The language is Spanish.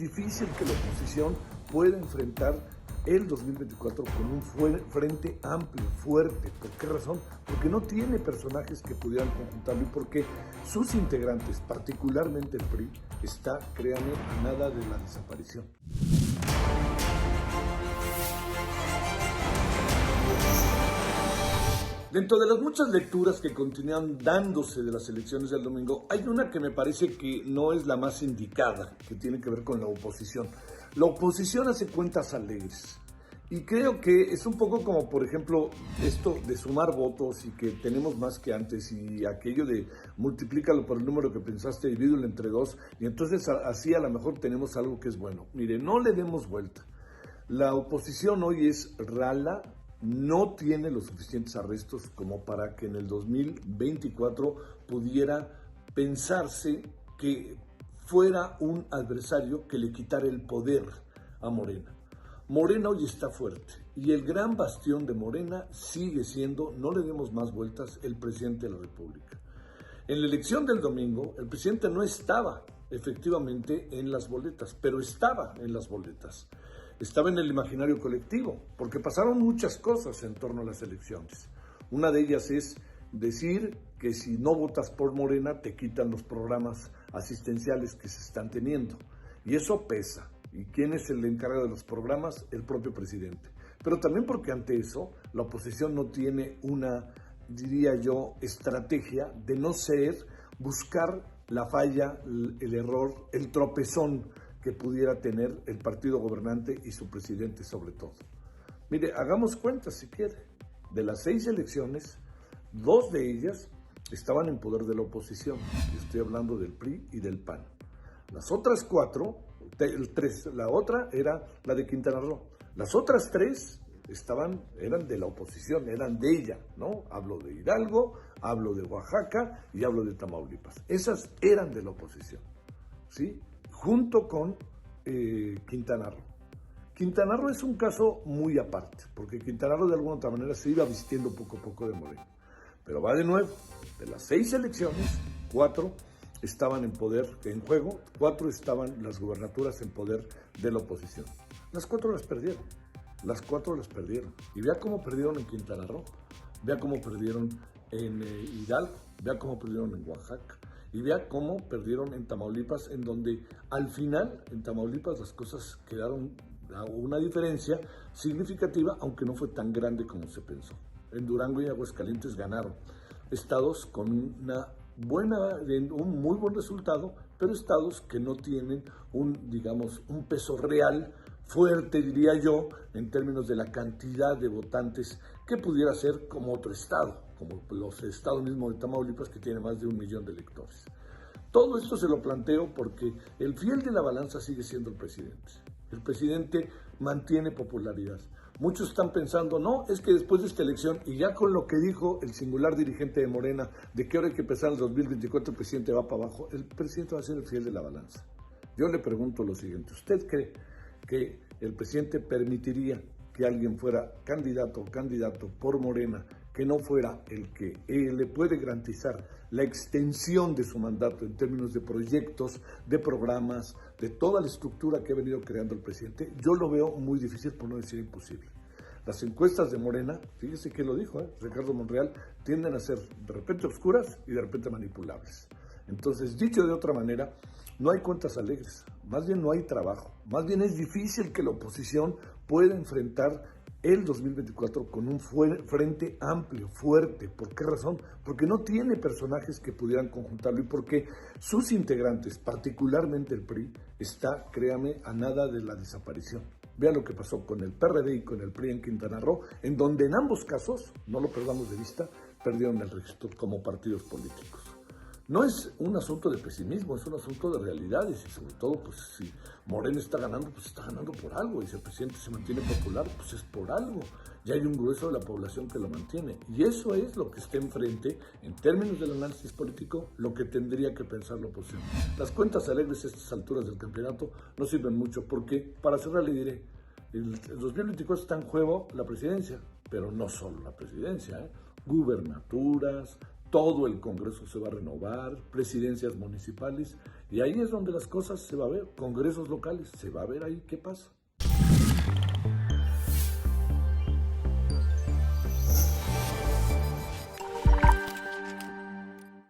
difícil que la oposición pueda enfrentar el 2024 con un frente amplio, fuerte. ¿Por qué razón? Porque no tiene personajes que pudieran conjuntarlo y porque sus integrantes, particularmente el PRI, está, créanme, a nada de la desaparición. Dentro de las muchas lecturas que continúan dándose de las elecciones del domingo, hay una que me parece que no es la más indicada, que tiene que ver con la oposición. La oposición hace cuentas alegres. Y creo que es un poco como, por ejemplo, esto de sumar votos y que tenemos más que antes y aquello de multiplícalo por el número que pensaste, divídelo entre dos y entonces así a lo mejor tenemos algo que es bueno. Mire, no le demos vuelta. La oposición hoy es rala, no tiene los suficientes arrestos como para que en el 2024 pudiera pensarse que fuera un adversario que le quitara el poder a Morena. Morena hoy está fuerte y el gran bastión de Morena sigue siendo, no le demos más vueltas, el presidente de la República. En la elección del domingo, el presidente no estaba efectivamente en las boletas, pero estaba en las boletas. Estaba en el imaginario colectivo, porque pasaron muchas cosas en torno a las elecciones. Una de ellas es decir que si no votas por Morena, te quitan los programas asistenciales que se están teniendo. Y eso pesa. ¿Y quién es el encargado de los programas? El propio presidente. Pero también porque ante eso, la oposición no tiene una, diría yo, estrategia de no ser buscar la falla, el error, el tropezón que pudiera tener el partido gobernante y su presidente sobre todo. Mire, hagamos cuentas si quiere. De las 6 elecciones, 2 de ellas estaban en poder de la oposición. Estoy hablando del PRI y del PAN. Las otras 4, la otra era la de Quintana Roo. Las otras 3 eran de la oposición, eran de ella, ¿no? Hablo de Hidalgo, hablo de Oaxaca y hablo de Tamaulipas. Esas eran de la oposición, ¿sí? Junto con Quintana Roo. Quintana Roo es un caso muy aparte, porque Quintana Roo de alguna otra manera se iba vistiendo poco a poco de Morena. Pero va de nuevo, de las 6 elecciones, 4 estaban en poder, en juego, 4 estaban las gubernaturas en poder de la oposición. Las 4 las perdieron. Y vea cómo perdieron en Quintana Roo, vea cómo perdieron en Hidalgo, vea cómo perdieron en Oaxaca y vea cómo perdieron en Tamaulipas, en donde al final en Tamaulipas las cosas quedaron a una diferencia significativa, aunque no fue tan grande como se pensó. En Durango y Aguascalientes ganaron estados con un muy buen resultado, pero estados que no tienen un peso real fuerte, diría yo, en términos de la cantidad de votantes que pudiera ser como otro estado, como los estados mismos de Tamaulipas, que tiene más de 1 millón de electores. Todo esto se lo planteo porque el fiel de la balanza sigue siendo el presidente. El presidente mantiene popularidad. Muchos están pensando, no, es que después de esta elección, y ya con lo que dijo el singular dirigente de Morena, de que ahora hay que empezar el 2024, el presidente va para abajo, el presidente va a ser el fiel de la balanza. Yo le pregunto lo siguiente, ¿usted cree que el presidente permitiría que alguien fuera candidato o candidato por Morena que no fuera el que le puede garantizar la extensión de su mandato en términos de proyectos, de programas, de toda la estructura que ha venido creando el presidente? Yo lo veo muy difícil, por no decir imposible. Las encuestas de Morena, fíjese que lo dijo Ricardo Monreal, tienden a ser de repente oscuras y de repente manipulables. Entonces, dicho de otra manera, no hay cuentas alegres, más bien no hay trabajo, más bien es difícil que la oposición pueda enfrentar el 2024 con un frente amplio, fuerte. ¿Por qué razón? Porque no tiene personajes que pudieran conjuntarlo y porque sus integrantes, particularmente el PRI, está, créame, a nada de la desaparición. Vea lo que pasó con el PRD y con el PRI en Quintana Roo, en donde en ambos casos, no lo perdamos de vista, perdieron el registro como partidos políticos. No es un asunto de pesimismo, es un asunto de realidades y sobre todo, pues si Morena está ganando, pues está ganando por algo y si el presidente se mantiene popular, pues es por algo. Ya hay un grueso de la población que lo mantiene y eso es lo que está enfrente, en términos del análisis político, lo que tendría que pensar la oposición. Las cuentas alegres a estas alturas del campeonato no sirven mucho porque, para cerrar le diré, el 2024 está en juego la presidencia, pero no solo la presidencia, gubernaturas, todo el Congreso se va a renovar, presidencias municipales Y ahí es donde las cosas se va a ver, congresos locales, se va a ver ahí qué pasa.